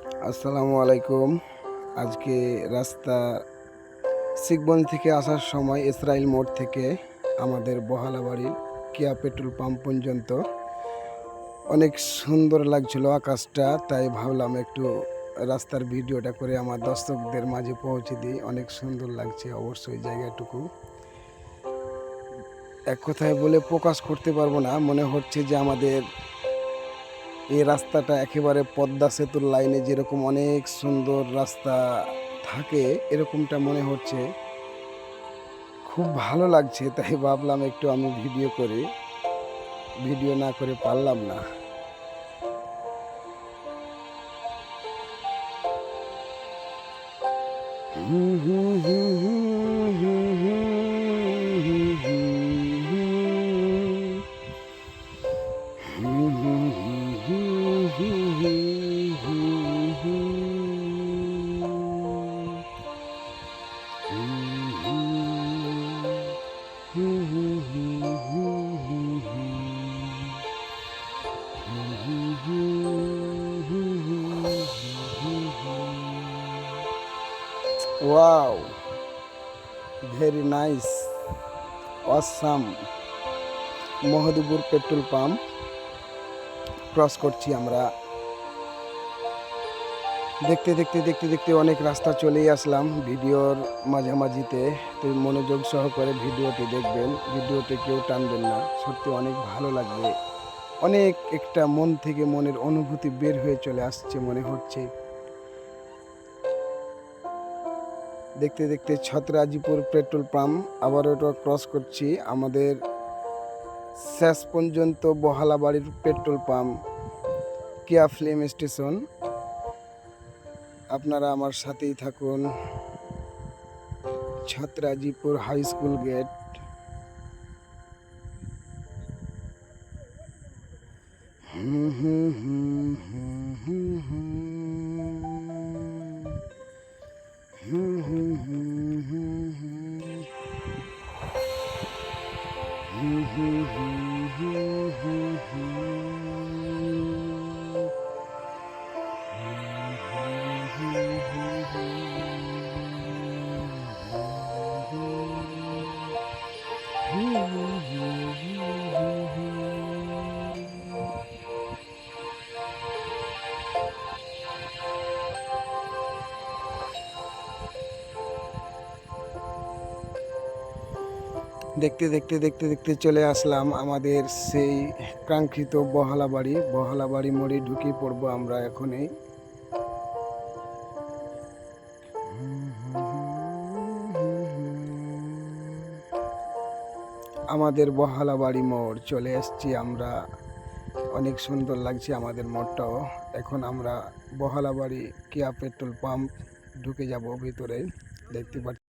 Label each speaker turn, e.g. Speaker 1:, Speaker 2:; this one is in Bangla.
Speaker 1: আসসালামু আলাইকুম। আজকে রাস্তা শিখবন থেকে আসার সময় ইসরাইল মোড় থেকে আমাদের বহালাবাড়ির কিয়া পেট্রোল পাম্প পর্যন্ত অনেক সুন্দর লাগছিল আকাশটা, তাই ভাবলাম একটু রাস্তার ভিডিওটা করে আমার দর্শকদের মাঝে পৌঁছে দিই। অনেক সুন্দর লাগছে অবশ্যই জায়গাটুকু, এক কথায় বলে প্রকাশ করতে পারবো না। মনে হচ্ছে যে আমাদের এই রাস্তাটা একেবারে পদ্মা সেতুর লাইনে যেরকম অনেক সুন্দর রাস্তা থাকে, এরকমটা মনে হচ্ছে। খুব ভালো লাগছে, তাই ভাবলাম একটু আমি ভিডিও করি। ভিডিও না করে পারলাম না। হুম হুম হুম হুম হুম হুম হুম হুম হুম হুম wow, very nice, awesome. Mahdipur petrol pump cross করছি আমরা। দেখতে দেখতে দেখতে দেখতে অনেক রাস্তা চলেই আসলাম ভিডিওর মাঝামাঝিতে। তো মনোযোগ সহকারে ভিডিওটি দেখবেন, ভিডিওতে কেউ টানবেন না। সত্যি অনেক ভালো লাগবে, অনেক একটা মন থেকে মনের অনুভূতি বের হয়ে চলে আসছে মনে হচ্ছে। দেখতে দেখতে ছত্রাজিপুর পেট্রোল পাম্প আবার ওটা ক্রস করছি। আমাদের শেষ পর্যন্ত বহালাবাড়ির পেট্রোল পাম্প কিয়া ফিল্ম স্টেশন। আপনারা আমার সাথেই থাকুন। ছত্রাজিপুর হাই স্কুল গেট। হুম হুম হুম হুম হুম হুম হুম হুম হুম হুম হুম হুম হুম দেখতে দেখতে দেখতে দেখতে চলে আসলাম আমাদের সেই কাঙ্ক্ষিত বহালাবাড়ি মোড়ে ঢুকে পড়বো আমরা এখনই। আমাদের বহালাবাড়ি মোড় চলে এসেছি আমরা। অনেক সুন্দর লাগছে আমাদের মোড়টাও। এখন আমরা বহালাবাড়ি কিয়া পেট্রোল পাম্প ঢুকে যাব ভিতরে, দেখতে পাচ্ছি।